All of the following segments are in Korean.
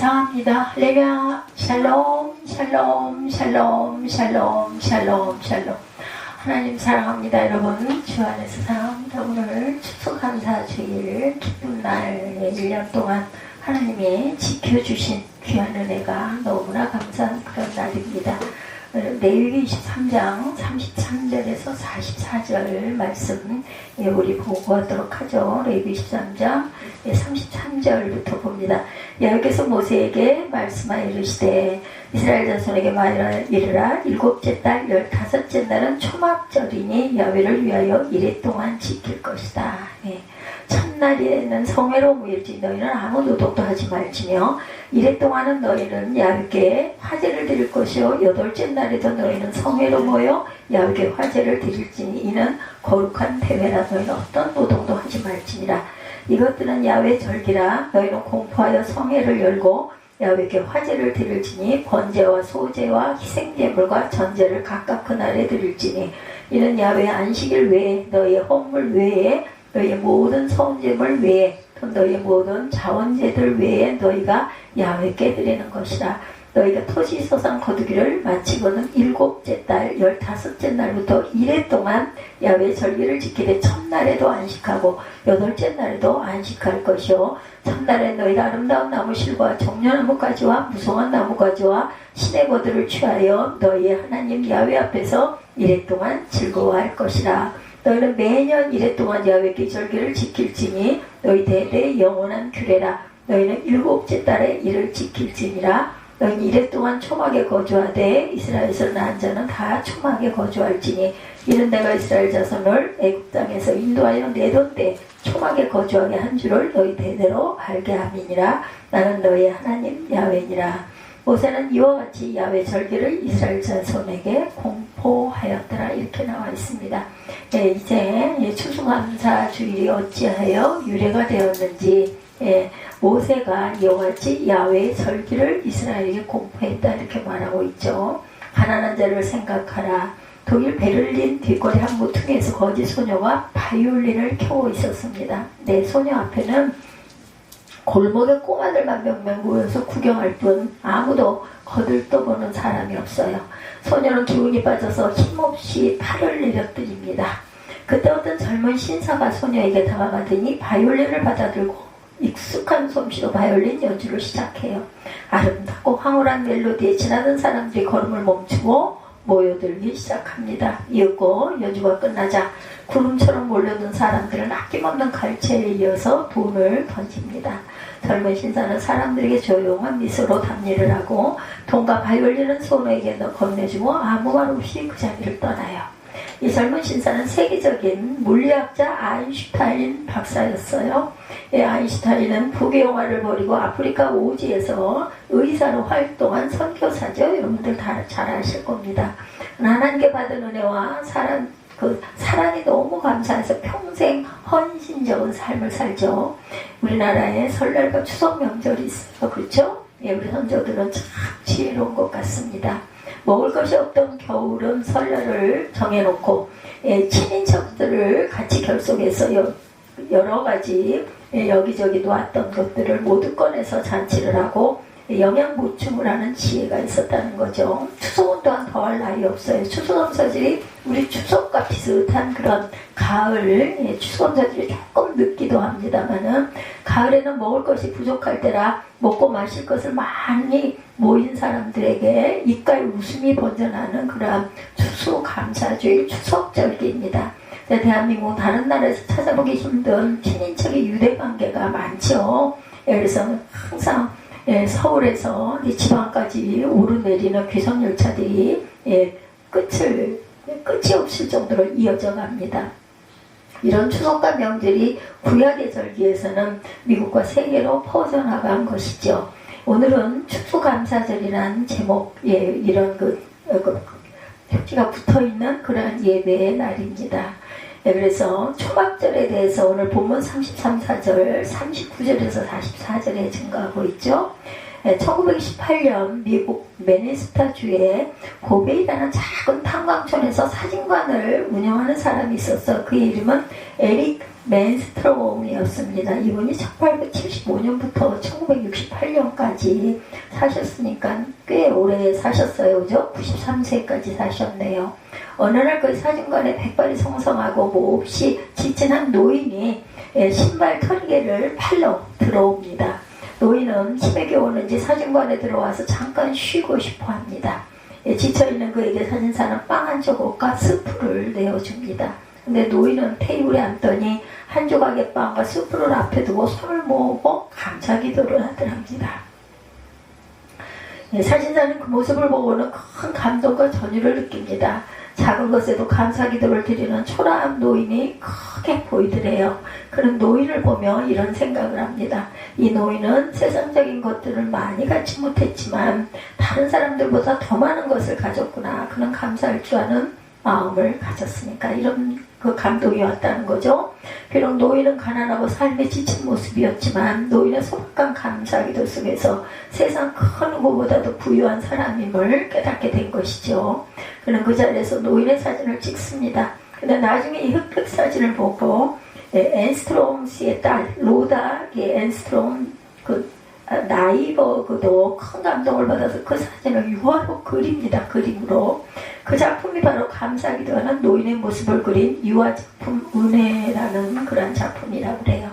감사합니다. 할렐루야. 샬롬 샬롬 샬롬 샬롬 샬롬 샬롬. 하나님 사랑합니다. 여러분 주 안에서 사랑합니다. 오늘 추수감사주일 기쁜 날 1년 동안 하나님이 지켜주신 귀한 은혜가 너무나 감사한 그런 날입니다. 레위기 23장 33절에서 44절 말씀 우리 보고 하도록 하죠. 레위기 23장 33절부터 봅니다. 여호와께서 모세에게 말씀하여 이르시되 이스라엘 자손에게 말하이르라. 일곱째 달 15째 날은 초막절이니 야훼를 위하여 이레 동안 지킬 것이다. 첫날에는 성회로움일지 너희는 아무 노동도 하지 말지며 이레 동안은 너희는 야훼께 화제를 드릴 것이요 여덟째 날에도 너희는 성회로 모여 야훼께 화제를 드릴지니 이는 거룩한 대회라. 너희는 어떤 노동도 하지 말지니라. 이것들은 야훼 절기라. 너희는 공포하여 성회를 열고 야훼께 화제를 드릴지니 번제와 소제와 희생제물과 전제를 각각 그날에 드릴지니 이는 야훼 안식일 외에 너희의 헌물 외에 너희의 모든 성제물 외에 또 너희의 모든 자원제들 외에 너희가 야훼께 드리는 것이라. 너희가 토지소산 거두기를 마치고는 일곱째 달 15째 날부터 이레 동안 야훼 절기를 지키되 첫날에도 안식하고 여덟째 날에도 안식할 것이요 첫날에 너희가 아름다운 나무실과 종려나무가지와 무성한 나무가지와 시내버들을 취하여 너희의 하나님 야훼 앞에서 이레 동안 즐거워할 것이라. 너희는 매년 이레 동안 야훼께 절기를 지킬지니 너희 대대 영원한 규례라. 너희는 일곱째 달에 이를 지킬지니라. 너희는 이레 동안 초막에 거주하되 이스라엘에서 난 자는 다 초막에 거주할지니 이는 내가 이스라엘 자손을 애굽 땅에서 인도하여 내던 때 초막에 거주하게 한 줄을 너희 대대로 알게 함이니라. 나는 너희의 하나님 야훼니라. 모세는 이와 같이 야훼 절기를 이스라엘 자손에게 공포하였더라. 이렇게 나와 있습니다. 이제 추수감사 주일이 어찌하여 유래가 되었는지 모세가 이와 같이 야훼 절기를 이스라엘에게 공포했다 이렇게 말하고 있죠. 가난한 자를 생각하라. 독일 베를린 뒷거리 한 모퉁이에서 거지 소녀가 바이올린을 켜고 있었습니다. 소녀 앞에는 골목에 꼬마들만 몇 명 모여서 구경할 뿐 아무도 거들떠보는 사람이 없어요. 소녀는 기운이 빠져서 힘없이 팔을 내려뜨립니다. 그때 어떤 젊은 신사가 소녀에게 다가가더니 바이올린을 받아들고 익숙한 솜씨로 바이올린 연주를 시작해요. 아름답고 황홀한 멜로디에 지나던 사람들이 걸음을 멈추고 모여들기 시작합니다. 이윽고 연주가 끝나자 구름처럼 몰려든 사람들은 아낌없는 갈채에 이어서 돈을 던집니다. 젊은 신사는 사람들에게 조용한 미소로 답례를 하고 돈과 바이올린은 소녀에게 건네주고 아무 말 없이 그 자리를 떠나요. 이 젊은 신사는 세계적인 물리학자 아인슈타인 박사였어요. 아인슈타인은 부귀영화를 벌이고 아프리카 오지에서 의사로 활동한 선교사죠. 여러분들 다 잘 아실 겁니다. 하나님께 받은 은혜와 사랑이 너무 감사해서 평생 헌신적인 삶을 살죠. 우리나라에 설날과 추석 명절이 있어요. 그렇죠? 우리 선조들은 참 지혜로운 것 같습니다. 먹을 것이 없던 겨울은 설날을 정해놓고 친인척들을 같이 결속해서 여러 가지 여기저기 놓았던 것들을 모두 꺼내서 잔치를 하고 영양 보충을 하는 지혜가 있었다는 거죠. 추석은 또한 더할 나위 없어요. 추수감사절이 우리 추석과 비슷한 그런 가을 추수감사절이 조금 늦기도 합니다만은 가을에는 먹을 것이 부족할 때라 먹고 마실 것을 많이 모인 사람들에게 입가에 웃음이 번져나는 그런 추수감사주일 추석절기입니다. 대한민국 다른 나라에서 찾아보기 힘든 친인척의 유대관계가 많죠. 그래서 항상 서울에서 지방까지 오르내리는 귀성열차들이 끝이 없을 정도로 이어져 갑니다. 이런 추석과 명절이 구약의 절기에서는 미국과 세계로 퍼져나간 것이죠. 오늘은 추수감사절이라는 제목에 이런 표지가 붙어있는 그런 예배의 날입니다. 그래서 초막절에 대해서 오늘 본문 33, 4절, 39절에서 44절에 증거하고 있죠. 1928년 미국 미네소타주의 고베이라는 작은 탄광촌에서 사진관을 운영하는 사람이 있었어. 그 이름은 에릭 맨스트롬이었습니다. 이분이 1875년부터 1968년까지 사셨으니까 꽤 오래 사셨어요. 그죠? 93세까지 사셨네요. 어느 날 그 사진관에 백발이 성성하고 몹시 지친 한 노인이 신발 털개를 팔러 들어옵니다. 노인은 치맥이 오는지 사진관에 들어와서 잠깐 쉬고 싶어 합니다. 지쳐있는 그에게 사진사는 빵 한 조각과 스프를 내어줍니다. 근데 노인은 테이블에 앉더니 한 조각의 빵과 스프를 앞에 두고 손을 모으고 감사기도를 하더랍니다. 사진사는 그 모습을 보고는 큰 감동과 전율을 느낍니다. 작은 것에도 감사기도를 드리는 초라한 노인이 크게 보이더래요. 그런 노인을 보며 이런 생각을 합니다. 이 노인은 세상적인 것들을 많이 갖지 못했지만 다른 사람들보다 더 많은 것을 가졌구나. 그는 감사할 줄 아는 마음을 가졌으니까 이런 그 감동이 왔다는 거죠. 비록 노인은 가난하고 삶에 지친 모습이었지만 노인의 소박한 감사기도 속에서 세상 그 누구보다도 부유한 사람임을 깨닫게 된 것이죠. 그는 그 자리에서 노인의 사진을 찍습니다. 근데 나중에 이 흑백 사진을 보고 앤스트롬 씨의 딸 로다 앤스트롬 나이버그도 큰 감동을 받아서 그 사진을 유화로 그립니다. 그림으로. 그 작품이 바로 감사기도하는 노인의 모습을 그린 유화작품 은혜라는 그런 작품이라고 그래요.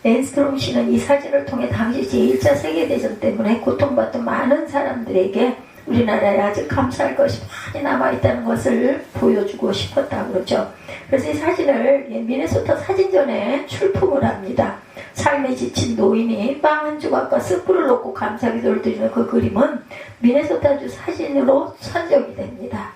앤스트롬 씨는 이 사진을 통해 당시 제1차 세계대전 때문에 고통받던 많은 사람들에게 우리나라에 아직 감사할 것이 많이 남아있다는 것을 보여주고 싶었다고 그러죠. 그래서 이 사진을 미네소타 사진전에 출품을 합니다. 삶에 지친 노인이 빵 한 조각과 스프를 놓고 감사기도를 드리는 그 그림은 미네소타주 사진으로 선정이 됩니다.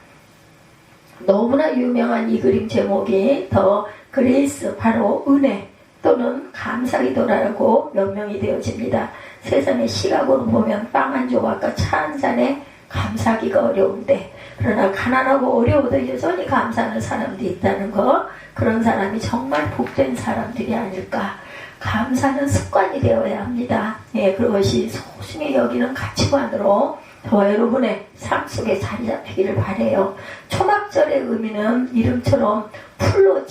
너무나 유명한 이 그림 제목이 더 그레이스, 바로 은혜 또는 감사기도라고 명명이 되어집니다. 세상의 시각으로 보면 빵 한 조각과 차 한 잔에 감사하기가 어려운데, 그러나 가난하고 어려워도 여전히 감사하는 사람들이 있다는 거, 그런 사람이 정말 복된 사람들이 아닐까. 감사는 습관이 되어야 합니다. 그것이 소중히 여기는 가치관으로 더 여러분의 삶 속에 자리 잡히기를 바라요. 초막절의 의미는 이름처럼 풀로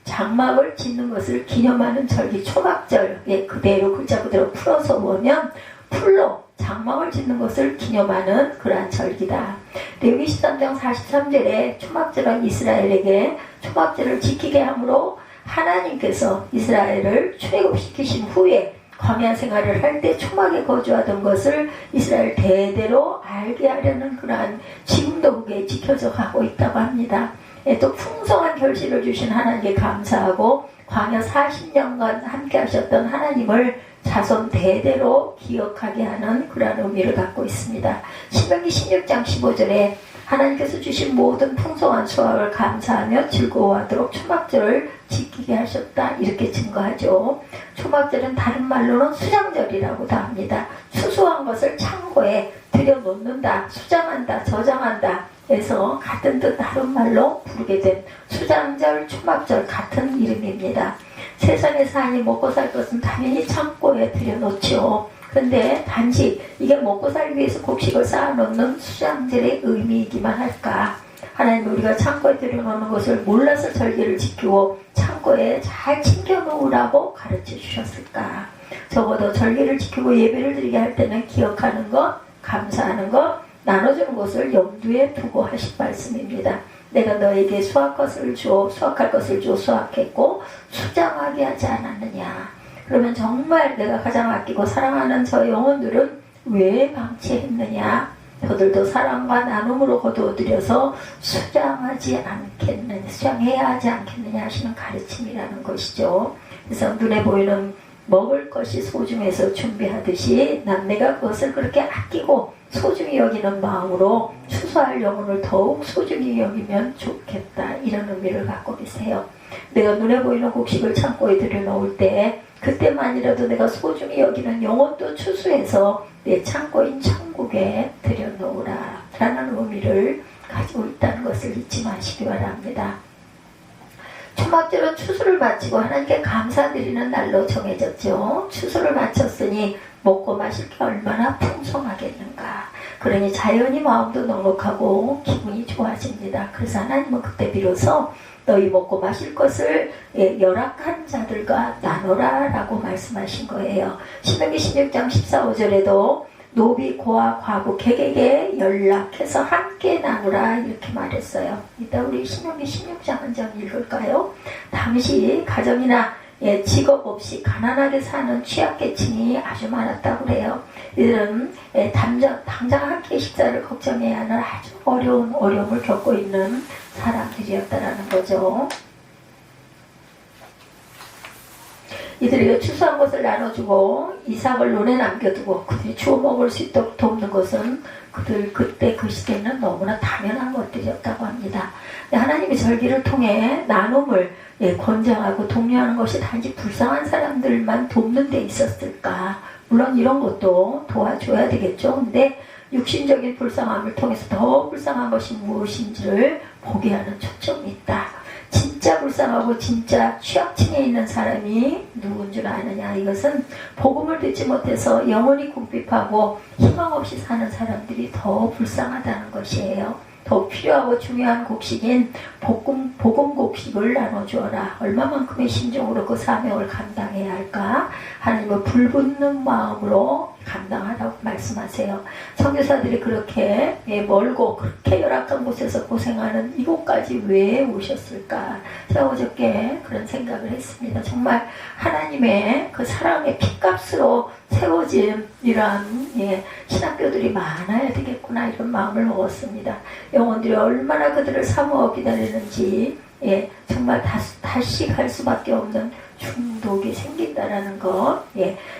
장막을 짓는 것을 기념하는 절기, 초막절, 그대로 글자 그대로 풀어서 보면 풀로 장막을 짓는 것을 기념하는 그러한 절기다. 레위기 13장 43절에 초막절은 이스라엘에게 초막절을 지키게 함으로 하나님께서 이스라엘을 출애굽시키신 후에 광야 생활을 할 때 초막에 거주하던 것을 이스라엘 대대로 알게 하려는 그러한 지금도 그게 지켜져 가고 있다고 합니다. 또 풍성한 결실을 주신 하나님께 감사하고 광야 40년간 함께 하셨던 하나님을 자손 대대로 기억하게 하는 그러한 의미를 갖고 있습니다. 신명기 16장 15절에 하나님께서 주신 모든 풍성한 수확을 감사하며 즐거워하도록 초막절을 지키게 하셨다, 이렇게 증거하죠. 초막절은 다른 말로는 수장절이라고도 합니다. 수수한 것을 창고에 들여놓는다, 수장한다, 저장한다 해서 같은 뜻 다른 말로 부르게 된 수장절, 초막절 같은 이름입니다. 세상에 사니 먹고 살 것은 당연히 창고에 들여놓죠. 근데 단지 이게 먹고 살기 위해서 곡식을 쌓아놓는 수장절의 의미이기만 할까? 하나님, 우리가 창고에 들여놓는 것을 몰라서 절기를 지키고 창고에 잘 챙겨놓으라고 가르쳐 주셨을까? 적어도 절기를 지키고 예배를 드리게 할 때는 기억하는 것, 감사하는 것, 나눠주는 것을 염두에 두고 하신 말씀입니다. 내가 너에게 수확할 것을 줘 수확했고 수장하게 하지 않았느냐. 그러면 정말 내가 가장 아끼고 사랑하는 저 영혼들은 왜 방치했느냐. 저들도 사랑과 나눔으로 거두어들여서 수장해야 하지 않겠느냐 하시는 가르침이라는 것이죠. 그래서 눈에 보이는 먹을 것이 소중해서 준비하듯이 남매가 그것을 그렇게 아끼고 소중히 여기는 마음으로 추수할 영혼을 더욱 소중히 여기면 좋겠다, 이런 의미를 갖고 계세요. 내가 눈에 보이는 곡식을 창고에 들여놓을 때 그때만이라도 내가 소중히 여기는 영혼도 추수해서 내 창고인 천국에 들여놓으라 라는 의미를 가지고 있다는 것을 잊지 마시기 바랍니다. 초막절은 추수를 마치고 하나님께 감사드리는 날로 정해졌죠. 추수를 마쳤으니 먹고 마실 게 얼마나 풍성하겠는가. 그러니 자연이 마음도 넉넉하고 기분이 좋아집니다. 그래서 하나님은 그때 비로소 너희 먹고 마실 것을 열악한 자들과 나눠라 라고 말씀하신 거예요. 신명기 16장 14, 5절에도 노비, 고아, 과부, 객에게 연락해서 함께 나누라 이렇게 말했어요. 이따 우리 신명기 16장 한 장 읽을까요? 당시 가정이나 직업 없이 가난하게 사는 취약계층이 아주 많았다고 그래요. 이들은 당장 한 끼 식사를 걱정해야 하는 아주 어려움을 겪고 있는 사람들이었다라는 거죠. 이들에게 추수한 것을 나눠주고 이삭을 논에 남겨두고 그들이 주워 먹을 수 있도록 돕는 것은 그때 그 시대는 너무나 당연한 것들이었다고 합니다. 하나님의 절기를 통해 나눔을 권장하고 독려하는 것이 단지 불쌍한 사람들만 돕는 데 있었을까? 물론 이런 것도 도와줘야 되겠죠. 근데 육신적인 불쌍함을 통해서 더 불쌍한 것이 무엇인지를 보게 하는 초점이 있다. 진짜 불쌍하고 진짜 취약층에 있는 사람이 누군 줄 아느냐. 이것은 복음을 듣지 못해서 영원히 궁핍하고 희망 없이 사는 사람들이 더 불쌍하다는 것이에요. 더 필요하고 중요한 곡식인 복음 곡식을 나눠주어라. 얼마만큼의 심정으로 그 사명을 감당해야 할까? 하나님은 불붙는 마음으로 감당하라고 말씀하세요. 선교사들이 그렇게 멀고 그렇게 열악한 곳에서 고생하는 이곳까지 왜 오셨을까? 제가 어저께 그런 생각을 했습니다. 정말 하나님의 그 사랑의 핏값으로 세워진 이러한 신학교들이 많아야 되겠구나 이런 마음을 먹었습니다. 영혼들이 얼마나 그들을 사모하고 기다리는지 정말 다시 갈 수밖에 없는 중독이 생긴다라는 것.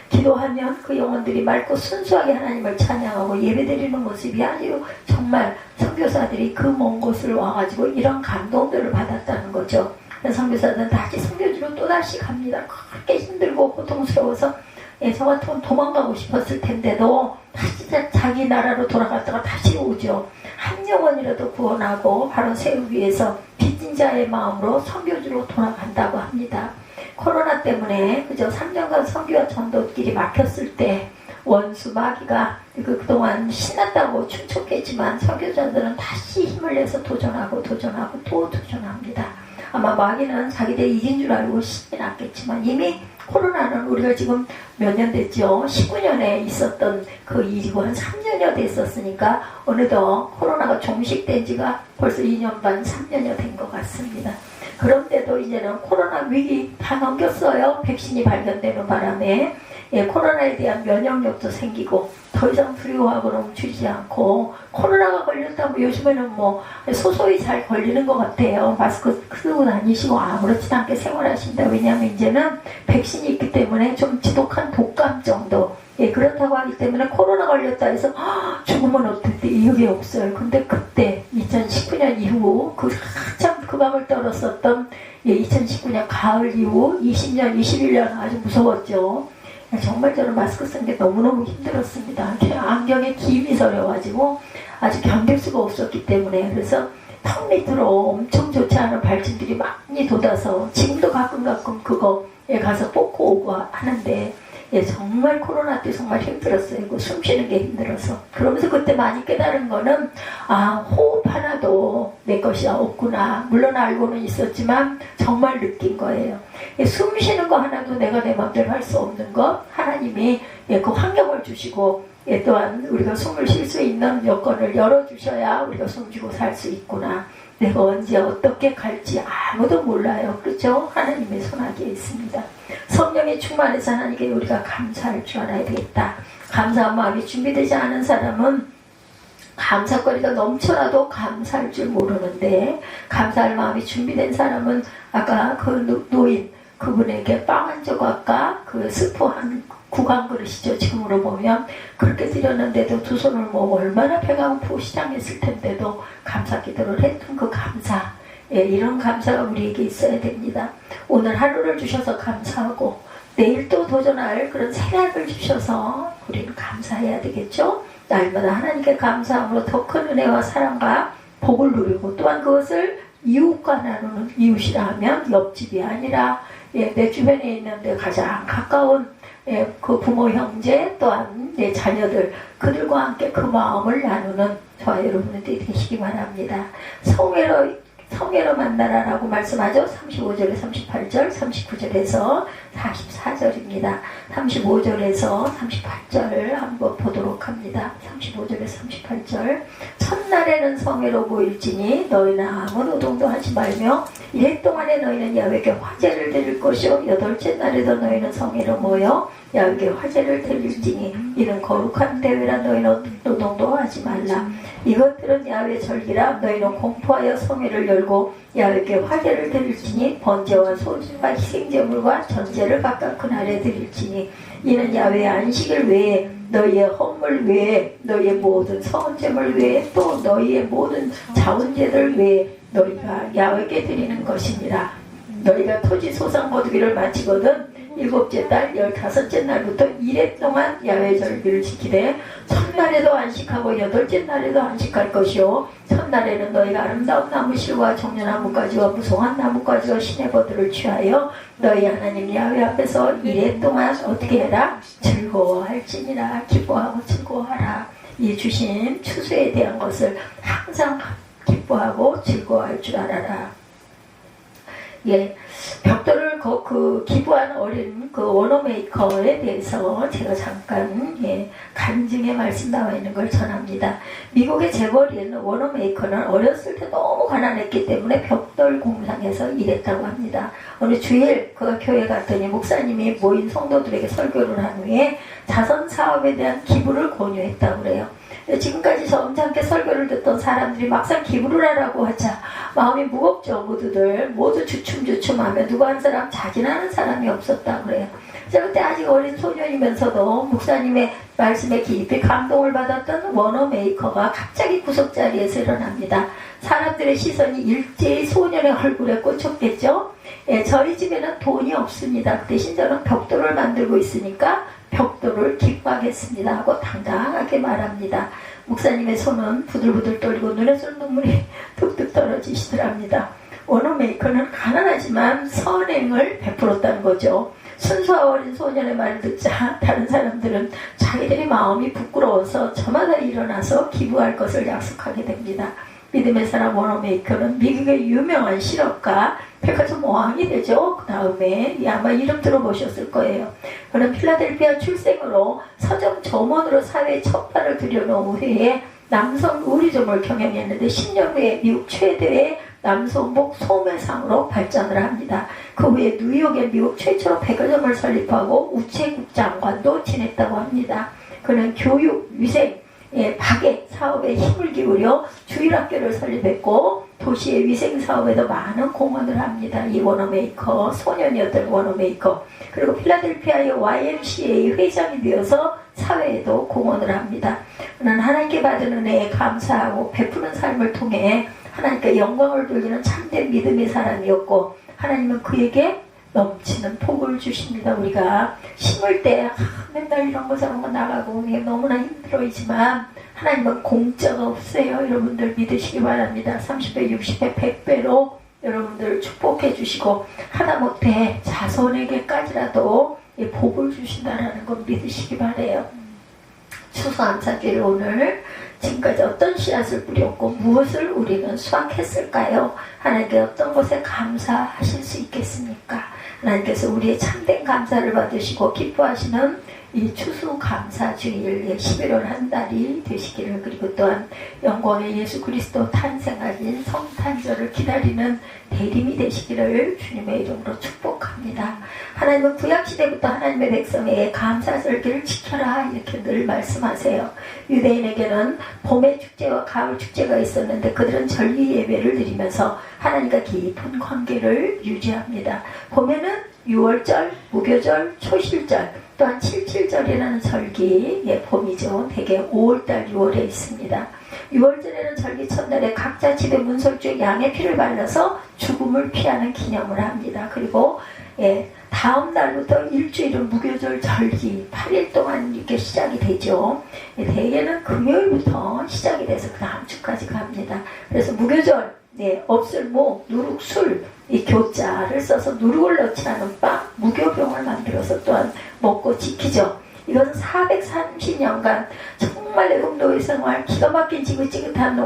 기도하면 그 영혼들이 맑고 순수하게 하나님을 찬양하고 예배드리는 모습이 아주 정말 선교사들이 그 먼 곳을 와가지고 이런 감동들을 받았다는 거죠. 선교사들은 다시 선교지로 또다시 갑니다. 그렇게 힘들고 고통스러워서 저 같으면 도망가고 싶었을 텐데도 다시 자기 나라로 돌아갔다가 다시 오죠. 한 영혼이라도 구원하고 바로 세우기 위해서 빚진 자의 마음으로 선교지로 돌아간다고 합니다. 코로나 때문에 그저 3년간 선교와 전도길이 막혔을 때 원수 마귀가 그동안 신났다고 춤췄겠지만 선교자들은 다시 힘을 내서 도전하고 또 도전합니다. 아마 마귀는 자기들 이긴 줄 알고 신이 났겠지만 이미 코로나는 우리가 지금 몇 년 됐죠? 19년에 있었던 그 일이고 한 3년여 됐었으니까 어느덧 코로나가 종식된 지가 벌써 2년 반, 3년여 된 것 같습니다. 그런데도 이제는 코로나 위기 다 넘겼어요. 백신이 발견되는 바람에 코로나에 대한 면역력도 생기고 더 이상 두려워하고 넘치지 않고 코로나가 걸렸다고 요즘에는 뭐 소소히 잘 걸리는 것 같아요. 마스크 쓰고 다니시고 아무렇지도 않게 생활하신다. 왜냐하면 이제는 백신이 있기 때문에 좀 지독한 독감 정도 그렇다고 하기 때문에 코로나 걸렸다 해서 죽으면 어떨때 이게 없어요. 근데 그때 2019년 이후 한참 그 밤을 떨었었던 2019년 가을 이후 20년, 21년 아주 무서웠죠. 정말 저는 마스크 쓰는 게 너무너무 힘들었습니다. 안경에 김이 서려가지고 아주 견딜 수가 없었기 때문에 그래서 턱 밑으로 엄청 좋지 않은 발진들이 많이 돋아서 지금도 가끔 그거에 가서 뽑고 오고 하는데 정말 코로나 때 정말 힘들었어요. 숨 쉬는 게 힘들어서. 그러면서 그때 많이 깨달은 거는 호흡 하나도 내 것이 없구나. 물론 알고는 있었지만 정말 느낀 거예요. 숨 쉬는 거 하나도 내가 내 마음대로 할 수 없는 것 하나님이 그 환경을 주시고 또한 우리가 숨을 쉴 수 있는 여건을 열어주셔야 우리가 숨쉬고 살 수 있구나. 내가 언제 어떻게 갈지 아무도 몰라요. 그렇죠? 하나님의 손아귀에 있습니다. 성령의 충만해서 하나님께 우리가 감사할 줄 알아야 되겠다. 감사한 마음이 준비되지 않은 사람은 감사거리가 넘쳐나도 감사할 줄 모르는데 감사할 마음이 준비된 사람은 아까 그 노인 그분에게 빵 한 조각과 그 스프 한 구강 그릇이죠. 지금으로 보면 그렇게 드렸는데도 두 손을 모으고 얼마나 배가 고프고 시장했을 텐데도 감사 기도를 했던 그 감사 이런 감사가 우리에게 있어야 됩니다. 오늘 하루를 주셔서 감사하고 내일 또 도전할 그런 생각을 주셔서 우리는 감사해야 되겠죠. 날마다 하나님께 감사함으로 더 큰 은혜와 사랑과 복을 누리고 또한 그것을 이웃과 나누는 이웃이라 하면 옆집이 아니라 내 주변에 있는데 가장 가까운 그 부모 형제 또한 내 자녀들 그들과 함께 그 마음을 나누는 저와 여러분들이 되시기 바랍니다. 성회로 만나라라고 말씀하죠. 35절에 38절, 39절에서 44절입니다. 35절에서 38절을 한번 보도록 합니다. 35절에서 38절. 첫날에는 성회로 모일지니 너희는 아무 노동도 하지 말며 이래 동안에 너희는 야훼께 화제를 드릴 것이요 여덟째 날에도 너희는 성회로 모여 야훼께 화제를 드릴지니 이는 거룩한 대회라 너희는 노동도 하지 말라. 이것들은 야훼 절기라 너희는 공포하여 성회를 열고 야훼께 화제를 드릴지니 번제와 소제와 희생제물과 전제를 각각 그날에 드릴지니 이는 야훼의 안식일 외에 너희의 헌물 외에 너희의 모든 성제물 외에 또 너희의 모든 자원제들 외에 너희가 야훼께 드리는 것이니라. 너희가 토지 소상 거두기를 마치거든 일곱째 달 15째 날부터 이래 동안 야훼 절기를 지키되 첫날에도 안식하고 여덟째 날에도 안식할 것이요 첫날에는 너희가 아름다운 나무실과 종려나무가지와 무성한 나무가지와 시내버들을 취하여 너희 하나님 야훼 앞에서 이래 동안 어떻게 해라? 즐거워할지니라. 기뻐하고 즐거워하라. 이 주신 추수에 대한 것을 항상 기뻐하고 즐거워할 줄 알아라. 벽돌을 기부한 어린 그 워너메이커에 대해서 제가 잠깐 간증의 말씀 나와 있는 걸 전합니다. 미국의 재벌인 워너메이커는 어렸을 때 너무 가난했기 때문에 벽돌 공장에서 일했다고 합니다. 어느 주일 그가 교회 갔더니 목사님이 모인 성도들에게 설교를 한 후에 자선 사업에 대한 기부를 권유했다고 그래요. 지금까지 점잖게 설교를 듣던 사람들이 막상 기부를 하라고 하자 마음이 무겁죠. 모두 주춤주춤하며 누구 한 사람 자진하는 사람이 없었다고 그래요. 자, 그때 아직 어린 소년이면서도 목사님의 말씀에 깊이 감동을 받았던 워너메이커가 갑자기 구석자리에서 일어납니다. 사람들의 시선이 일제히 소년의 얼굴에 꽂혔겠죠. 저희 집에는 돈이 없습니다. 그 대신 저는 벽돌을 만들고 있으니까 벽돌을 기부하겠습니다 하고 당당하게 말합니다. 목사님의 손은 부들부들 떨리고 눈에서 눈물이 뚝뚝 떨어지시더랍니다. 워너메이커는 가난하지만 선행을 베풀었다는 거죠. 순수하고 어린 소년의 말을 듣자 다른 사람들은 자기들의 마음이 부끄러워서 저마다 일어나서 기부할 것을 약속하게 됩니다. 믿음의 사람 워너메이커는 미국의 유명한 실업가 백화점 왕이 되죠. 그 다음에 아마 이름 들어보셨을 거예요. 그는 필라델피아 출생으로 서점 점원으로 사회에 첫 발을 들여놓은 후에 남성 의류점을 경영했는데 10년 후에 미국 최대의 남성복 소매상으로 발전을 합니다. 그 후에 뉴욕에 미국 최초로 백화점을 설립하고 우체국 장관도 지냈다고 합니다. 그는 교육, 위생, 박애 사업에 힘을 기울여 주일학교를 설립했고 도시의 위생 사업에도 많은 공헌을 합니다. 이 워너메이커, 소년이었던 워너메이커. 그리고 필라델피아의 YMCA 회장이 되어서 사회에도 공헌을 합니다. 그는 하나님께 받은 은혜에 감사하고 베푸는 삶을 통해 하나님께 영광을 돌리는 참된 믿음의 사람이었고 하나님은 그에게 넘치는 복을 주십니다. 우리가 심을 때 맨날 이런 거 저런 거 나가고 너무나 힘들어이지만 하나님은 공짜가 없어요. 여러분들 믿으시기 바랍니다. 30배, 60배, 100배로 여러분들 축복해 주시고 하다못해 자손에게까지라도 복을 주신다는 걸 믿으시기 바라요. 추수감사주일 오늘 지금까지 어떤 씨앗을 뿌렸고 무엇을 우리는 수확했을까요? 하나님께 어떤 것에 감사하실 수 있겠습니까? 하나님께서 우리의 참된 감사를 받으시고 기뻐하시는 이 추수감사주일 11월 한 달이 되시기를, 그리고 또한 영광의 예수 그리스도 탄생하신 성탄절을 기다리는 대림이 되시기를 주님의 이름으로 축복합니다. 하나님은 구약시대부터 하나님의 백성에게 감사절기를 지켜라 이렇게 늘 말씀하세요. 유대인에게는 봄의 축제와 가을 축제가 있었는데 그들은 절기 예배를 드리면서 하나님과 깊은 관계를 유지합니다. 봄에는 6월절, 무교절, 초실절, 또한 칠칠절이라는 절기, 봄이죠. 대개 5월달, 6월에 있습니다. 6월절에는 절기 첫날에 각자 집에 문설주에 양의 피를 발라서 죽음을 피하는 기념을 합니다. 그리고 다음 날부터 일주일은 무교절 절기 8일 동안 이렇게 시작이 되죠. 대개는 금요일부터 시작이 돼서 그 다음 주까지 갑니다. 그래서 무교절, 없을목, 누룩, 술, 이 교자를 써서 누룩을 넣지 않은 빵, 무교병을 만들어서 또한 먹고 지키죠. 이것은 430년간 정말 애국 노예생활, 기가 막힌 지긋지긋한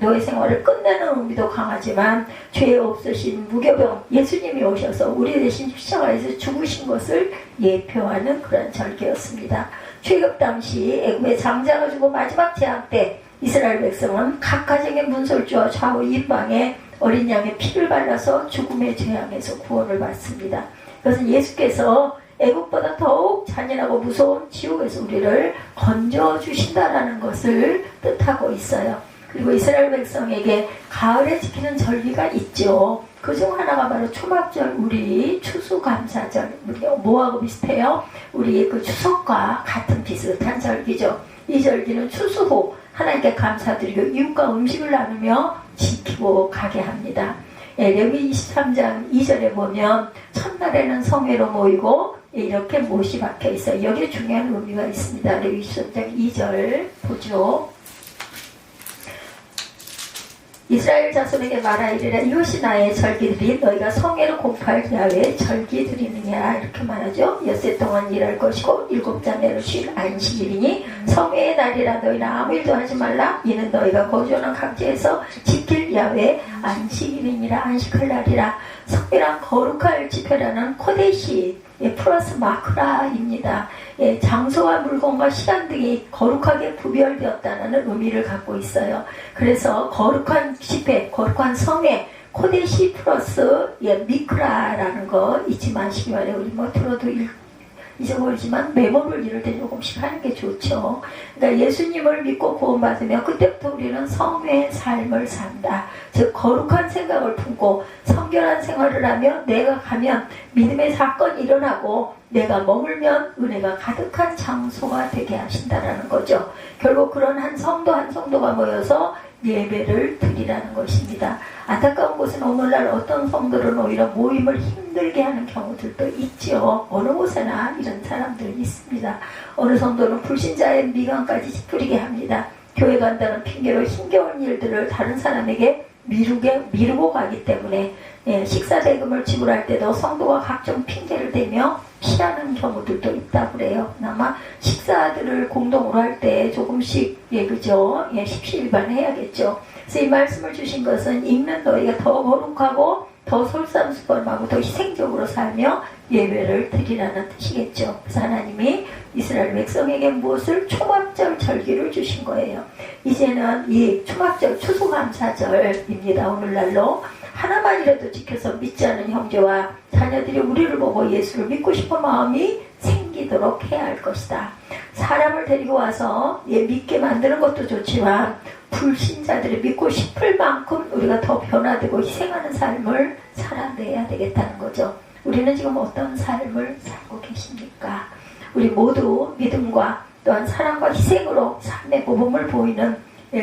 노예생활을 끝내는 의미도 강하지만 죄 없으신 무교병 예수님이 오셔서 우리 대신 십자가에서 죽으신 것을 예표하는 그런 절기였습니다. 출애굽 당시 애굽의 장자가 죽고 마지막 재앙 때 이스라엘 백성은 각 가정의 문설주와 좌우 이방에 어린 양의 피를 발라서 죽음의 재앙에서 구원을 받습니다. 그것은 예수께서 애국보다 더욱 잔인하고 무서운 지옥에서 우리를 건져주신다라는 것을 뜻하고 있어요. 그리고 이스라엘 백성에게 가을에 지키는 절기가 있죠. 그중 하나가 바로 초막절, 우리 추수감사절, 뭐하고 비슷해요? 우리 그 추석과 같은 비슷한 절기죠. 이 절기는 추수 후 하나님께 감사드리고 이웃과 음식을 나누며 지키고 가게 합니다. 레위 23장 2절에 보면 첫날에는 성회로 모이고 이렇게 못이 박혀 있어요. 여기에 중요한 의미가 있습니다. 레위 23장 2절 보죠. 이스라엘 자손에게 말하이르라 이것이 나의 절기들이 너희가 성회로 공포할 야외의 절기들이느냐 이렇게 말하죠. 엿새 동안 일할 것이고 일곱 자매로 쉴 안식일이니 성회의 날이라 너희는 아무 일도 하지 말라. 이는 너희가 거주하는 각지에서 지킬 야외의 안식일이니라. 안식할 날이라. 성회란 거룩할 집회라는 코데시 플러스 마크라입니다. 장소와 물건과 시간 등이 거룩하게 구별되었다는 의미를 갖고 있어요. 그래서 거룩한 집회, 거룩한 성회, 코데시 플러스 미크라라는 거 잊지 마시기 바래요. 우리 뭐 들어도 잊어버리지만 메모를 이럴 때 조금씩 하는 게 좋죠. 그러니까 예수님을 믿고 구원받으면 그때부터 우리는 성회의 삶을 산다. 즉 거룩한 생각을 품고 성결한 생활을 하며 내가 가면 믿음의 사건이 일어나고 내가 머물면 은혜가 가득한 장소가 되게 하신다라는 거죠. 결국 그런 한 성도가 모여서 예배를 드리라는 것입니다. 안타까운 것은 오늘날 어떤 성도들은 오히려 모임을 힘들게 하는 경우들도 있죠. 어느 곳에나 이런 사람들이 있습니다. 어느 성도는 불신자의 미간까지 찌푸리게 합니다. 교회 간다는 핑계로 힘겨운 일들을 다른 사람에게 미루고 가기 때문에 식사 대금을 지불할 때도 성도가 각종 핑계를 대며 피하는 경우들도 있다고 그래요. 아마 식사들을 공동으로 할 때 조금씩 그죠? 십시일반해야겠죠. 그래서 이 말씀을 주신 것은 읽는 너희가 더 거룩하고 더 솔선수범하고 더 희생적으로 살며 예배를 드리라는 뜻이겠죠. 그래서 하나님이 이스라엘 백성에게 무엇을 초막절 절기를 주신 거예요. 이제는 이 초막절 추수감사절입니다. 오늘날로 하나만이라도 지켜서 믿지 않은 형제와 자녀들이 우리를 보고 예수를 믿고 싶은 마음이 생기도록 해야 할 것이다. 사람을 데리고 와서 믿게 만드는 것도 좋지만 불신자들이 믿고 싶을 만큼 우리가 더 변화되고 희생하는 삶을 살아내야 되겠다는 거죠. 우리는 지금 어떤 삶을 살고 계십니까? 우리 모두 믿음과 또한 사랑과 희생으로 삶의 모범을 보이는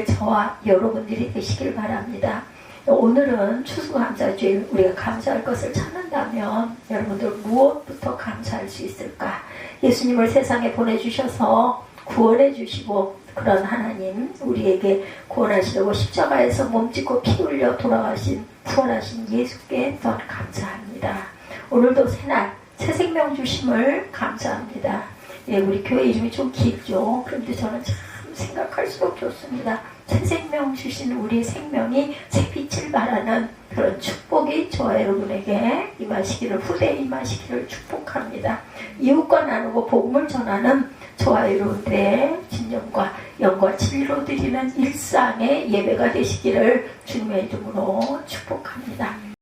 저와 여러분들이 되시길 바랍니다. 오늘은 추수감사주일, 우리가 감사할 것을 찾는다면 여러분들 무엇부터 감사할 수 있을까? 예수님을 세상에 보내주셔서 구원해 주시고 그런 하나님, 우리에게 구원하시려고 십자가에서 몸짓고 피 흘려 돌아가신 구원하신 예수께 또한 감사합니다. 오늘도 새날 새 생명 주심을 감사합니다. 우리 교회 이름이 좀 길죠. 그런데 저는 참 생각할수록 좋습니다. 새 생명 주신 우리의 생명이 새 빛을 발하는 그런 축복이 저와 여러분에게 임하시기를, 후대에 임하시기를 축복합니다. 이웃과 나누고 복음을 전하는 저와 여러분들의 진정과 영과 진리로 드리는 일상의 예배가 되시기를 주님의 이름으로 축복합니다.